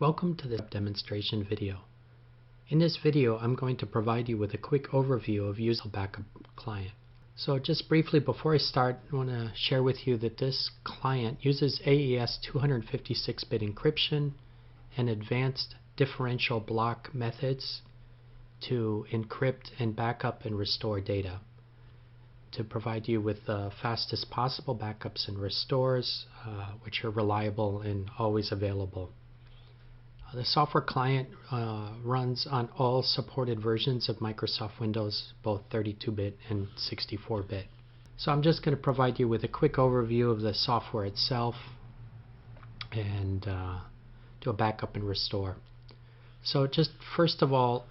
Welcome to this demonstration video. In this video, I'm going to provide you with a quick overview of using a backup client. So just briefly before I start, I want to share with you that this client uses AES 256-bit encryption and advanced differential block methods to encrypt and backup and restore data, to provide you with the fastest possible backups and restores, which are reliable and always available. The software client runs on all supported versions of Microsoft Windows, both 32-bit and 64-bit. So I'm just going to provide you with a quick overview of the software itself and do a backup and restore. So just first of all,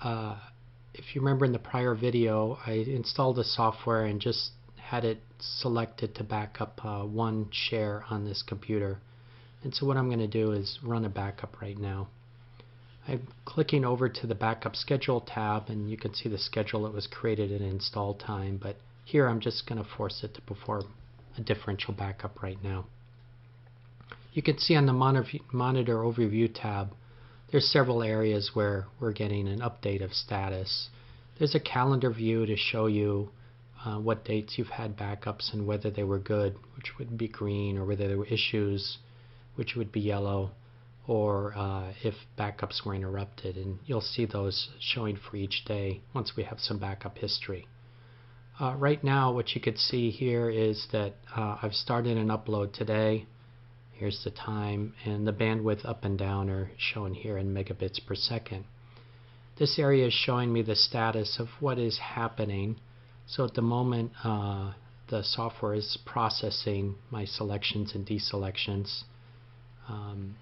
if you remember in the prior video, I installed the software and just had it selected to back up one share on this computer. And so what I'm going to do is run a backup right now. I'm clicking over to the Backup Schedule tab, and you can see the schedule that was created and install time, but here I'm just going to force it to perform a differential backup right now. You can see on the Monitor Overview tab, there's several areas where we're getting an update of status. There's a calendar view to show you what dates you've had backups and whether they were good, which would be green, or whether there were issues, which would be yellow, or if backups were interrupted, and you'll see those showing for each day once we have some backup history. Right now what you could see here is that I've started an upload today. Here's the time, and the bandwidth up and down are shown here in megabits per second. This area is showing me the status of what is happening. So at the moment the software is processing my selections and deselections.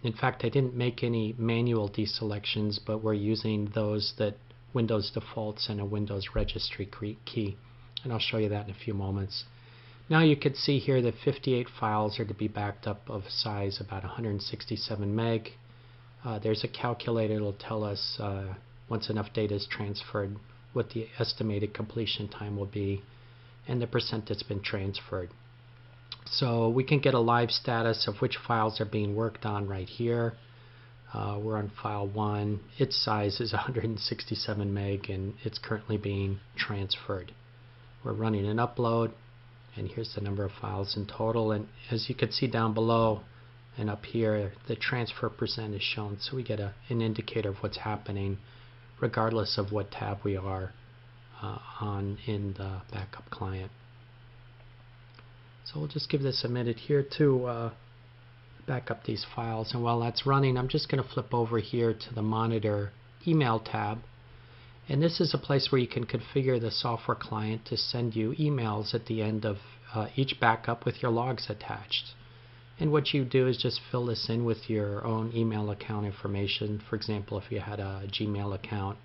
In fact, I didn't make any manual deselections, but we're using those that Windows defaults in a Windows registry key, and I'll show you that in a few moments. Now you can see here that 58 files are to be backed up of size about 167 meg. There's a calculator that will tell us once enough data is transferred what the estimated completion time will be and the percent that's been transferred. So we can get a live status of which files are being worked on right here. We're on file 1. Its size is 167 meg and it's currently being transferred. We're running an upload, and here's the number of files in total, and as you can see down below and up here, the transfer percent is shown, so we get an indicator of what's happening regardless of what tab we are on in the backup client. So we'll just give this a minute here to back up these files, and while that's running, I'm just going to flip over here to the Monitor Email tab, and this is a place where you can configure the software client to send you emails at the end of each backup with your logs attached. And what you do is just fill this in with your own email account information. For example, if you had a Gmail account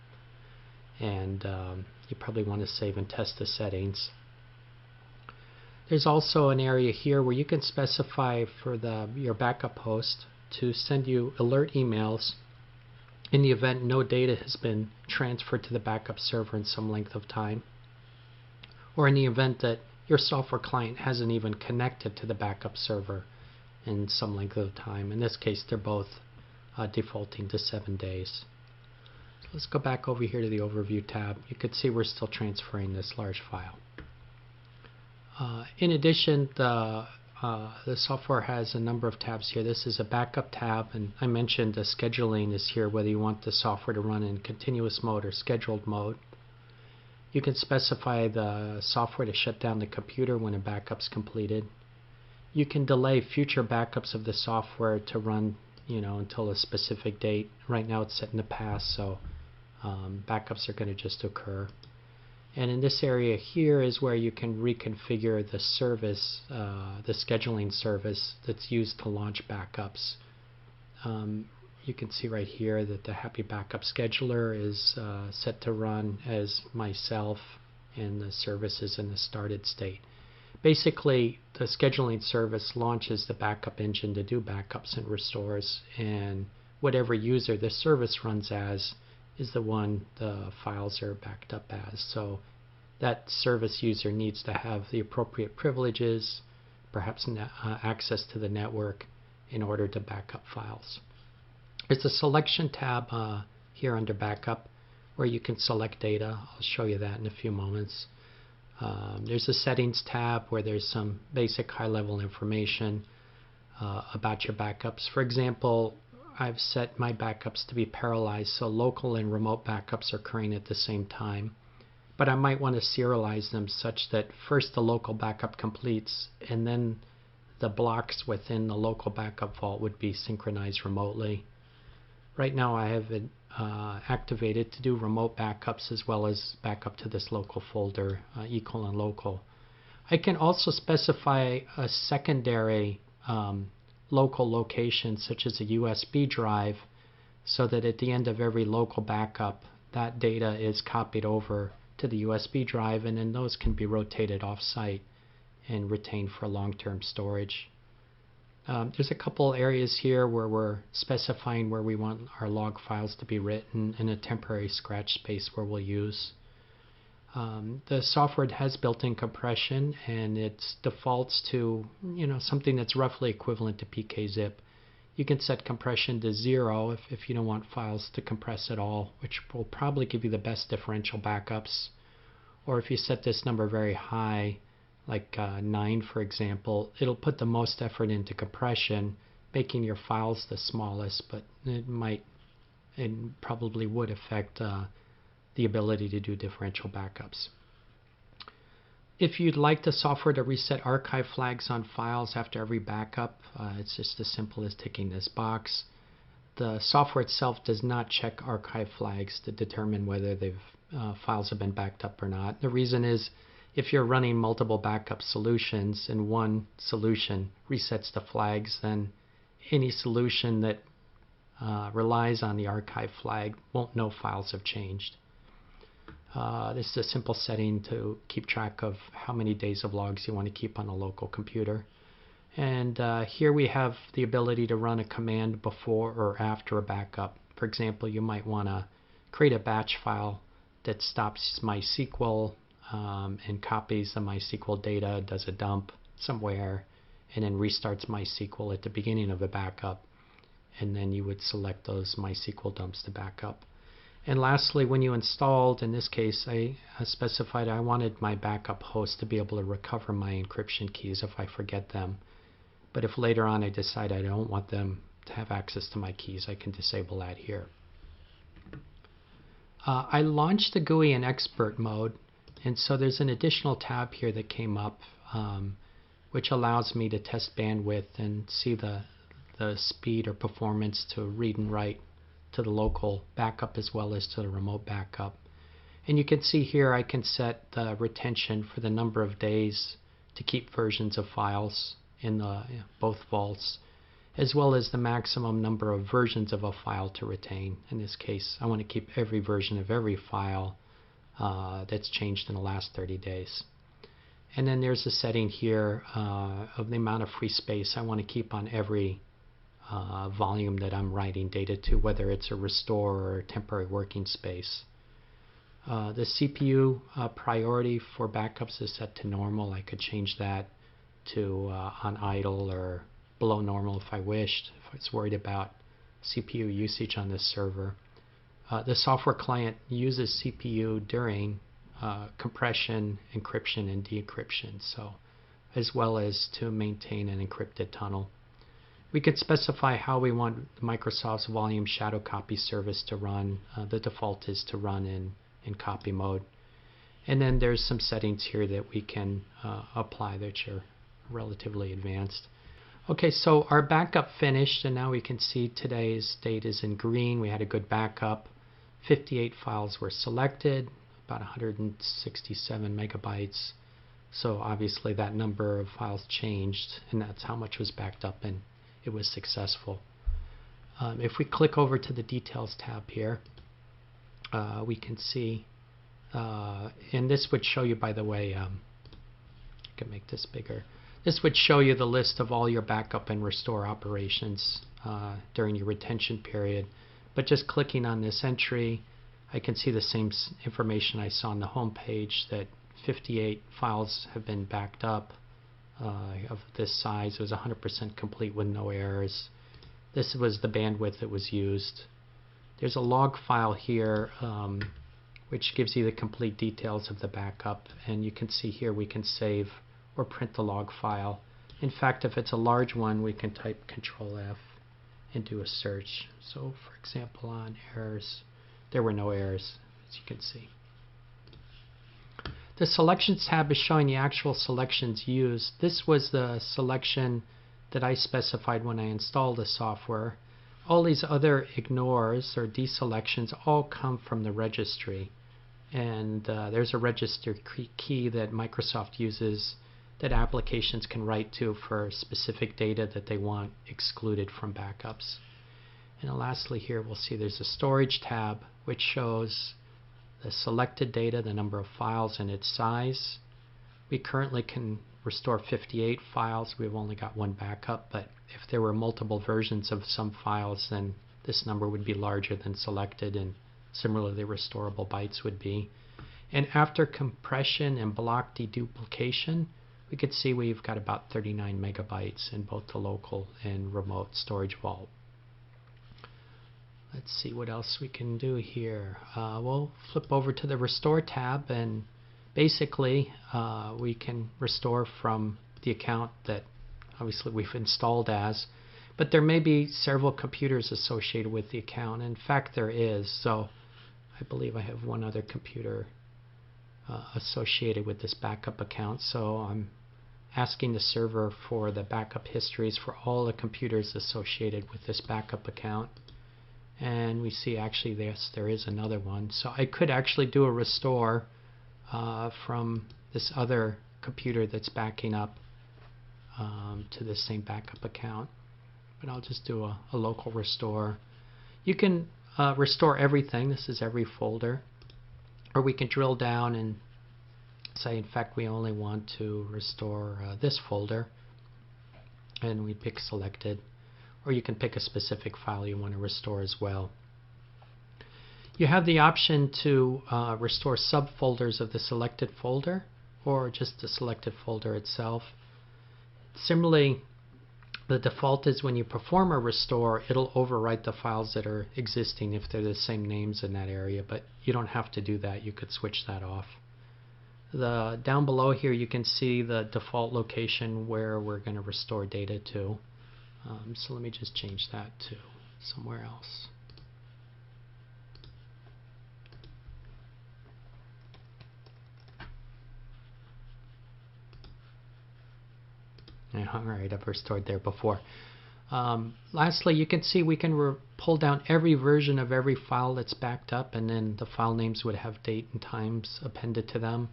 and you probably want to save and test the settings. There's also an area here where you can specify for your backup host to send you alert emails in the event no data has been transferred to the backup server in some length of time, or in the event that your software client hasn't even connected to the backup server in some length of time. In this case, they're both defaulting to 7 days. So let's go back over here to the Overview tab. You can see we're still transferring this large file. In addition, the software has a number of tabs here. This is a backup tab, and I mentioned the scheduling is here, whether you want the software to run in continuous mode or scheduled mode. You can specify the software to shut down the computer when a backup's completed. You can delay future backups of the software to run, until a specific date. Right now it's set in the past, so backups are going to just occur. And in this area here is where you can reconfigure the service, the scheduling service that's used to launch backups. You can see right here that the Happy Backup Scheduler is set to run as myself, and the service is in the started state. Basically, the scheduling service launches the backup engine to do backups and restores, and whatever user the service runs as is the one the files are backed up as. So that service user needs to have the appropriate privileges, perhaps access to the network, in order to back up files. There's a selection tab here under backup where you can select data. I'll show you that in a few moments. There's a settings tab where there's some basic high-level information about your backups. For example, I've set my backups to be parallelized, so local and remote backups are occurring at the same time. But I might want to serialize them such that first the local backup completes and then the blocks within the local backup vault would be synchronized remotely. Right now I have it activated to do remote backups as well as backup to this local folder, local. I can also specify a secondary local location such as a USB drive so that at the end of every local backup that data is copied over to the USB drive, and then those can be rotated off-site and retained for long-term storage. There's a couple areas here where we're specifying where we want our log files to be written and a temporary scratch space where we'll use. The software has built-in compression, and it defaults to something that's roughly equivalent to pkzip. You can set compression to 0 if you don't want files to compress at all, which will probably give you the best differential backups. Or if you set this number very high, like 9 for example, it'll put the most effort into compression, making your files the smallest, but it probably would affect the ability to do differential backups. If you'd like the software to reset archive flags on files after every backup, it's just as simple as ticking this box. The software itself does not check archive flags to determine whether files have been backed up or not. The reason is if you're running multiple backup solutions and one solution resets the flags, then any solution that relies on the archive flag won't know files have changed. This is a simple setting to keep track of how many days of logs you want to keep on a local computer. And here we have the ability to run a command before or after a backup. For example, you might want to create a batch file that stops MySQL and copies the MySQL data, does a dump somewhere, and then restarts MySQL at the beginning of a backup. And then you would select those MySQL dumps to backup. And lastly, when you installed, in this case, I specified I wanted my backup host to be able to recover my encryption keys if I forget them. But if later on I decide I don't want them to have access to my keys, I can disable that here. I launched the GUI in expert mode, and so there's an additional tab here that came up which allows me to test bandwidth and see the speed or performance to read and write to the local backup as well as to the remote backup. And you can see here I can set the retention for the number of days to keep versions of files in both vaults, as well as the maximum number of versions of a file to retain. In this case, I want to keep every version of every file that's changed in the last 30 days. And then there's a setting here of the amount of free space I want to keep on every volume that I'm writing data to, whether it's a restore or a temporary working space. The CPU priority for backups is set to normal. I could change that to on idle or below normal if I wished, if I was worried about CPU usage on this server. The software client uses CPU during compression, encryption, and decryption, so as well as to maintain an encrypted tunnel. We could specify how we want Microsoft's volume shadow copy service to run. The default is to run in copy mode. And then there's some settings here that we can apply that are relatively advanced. Okay, so our backup finished, and now we can see today's date is in green. We had a good backup. 58 files were selected, about 167 megabytes. So obviously that number of files changed, and that's how much was backed up, and it was successful. If we click over to the Details tab here, we can see, and this would show you, by the way, I can make this bigger. This would show you the list of all your backup and restore operations during your retention period. But just clicking on this entry, I can see the same information I saw on the home page, that 58 files have been backed up of this size. It was 100% complete with no errors. this was the bandwidth that was used. There's a log file here which gives you the complete details of the backup, and you can see here we can save or print the log file. In fact, if it's a large one, we can type Control F and do a search. So for example, on errors, there were no errors, as you can see. The Selections tab is showing the actual selections used. This was the selection that I specified when I installed the software. All these other ignores or deselections all come from the registry. And there's a register key that Microsoft uses that applications can write to for specific data that they want excluded from backups. And then lastly here we'll see there's a Storage tab which shows the selected data, the number of files, and its size. We currently can restore 58 files. We've only got one backup, but if there were multiple versions of some files, then this number would be larger than selected, and similarly restorable bytes would be. And after compression and block deduplication, we could see we've got about 39 megabytes in both the local and remote storage vault. Let's see what else we can do here. We'll flip over to the Restore tab, and basically we can restore from the account that obviously we've installed as, but there may be several computers associated with the account. In fact, there is. So I believe I have one other computer associated with this backup account. So I'm asking the server for the backup histories for all the computers associated with this backup account. And we see actually yes, there is another one. So I could actually do a restore from this other computer that's backing up to the same backup account. But I'll just do a local restore. You can restore everything. This is every folder. Or we can drill down and say, in fact, we only want to restore this folder. And we pick selected. Or you can pick a specific file you want to restore as well. You have the option to restore subfolders of the selected folder, or just the selected folder itself. Similarly, the default is when you perform a restore, it'll overwrite the files that are existing if they're the same names in that area, but you don't have to do that. You could switch that off. Down below here you can see the default location where we're going to restore data to. So let me just change that to somewhere else. Alright, I've restored there before. Lastly, you can see we can pull down every version of every file that's backed up, and then the file names would have date and times appended to them.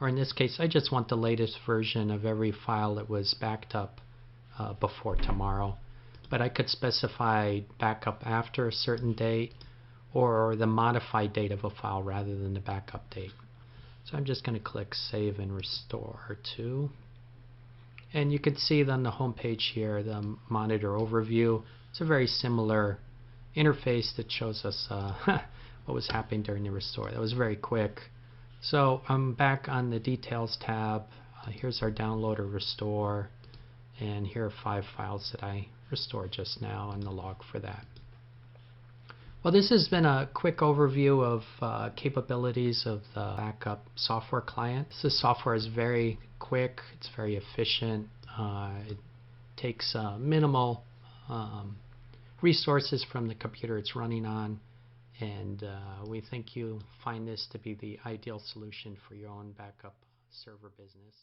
Or in this case, I just want the latest version of every file that was backed up before tomorrow. But I could specify backup after a certain date, or the modified date of a file rather than the backup date. So I'm just going to click Save and Restore to. And you can see on the home page here the monitor overview. It's a very similar interface that shows us what was happening during the restore. That was very quick. So I'm back on the Details tab. Here's our download or restore. And here are 5 files that I restored just now and the log for that. Well, this has been a quick overview of capabilities of the backup software client. This software is very quick, it's very efficient, it takes minimal resources from the computer it's running on, and we think you'll find this to be the ideal solution for your own backup server business.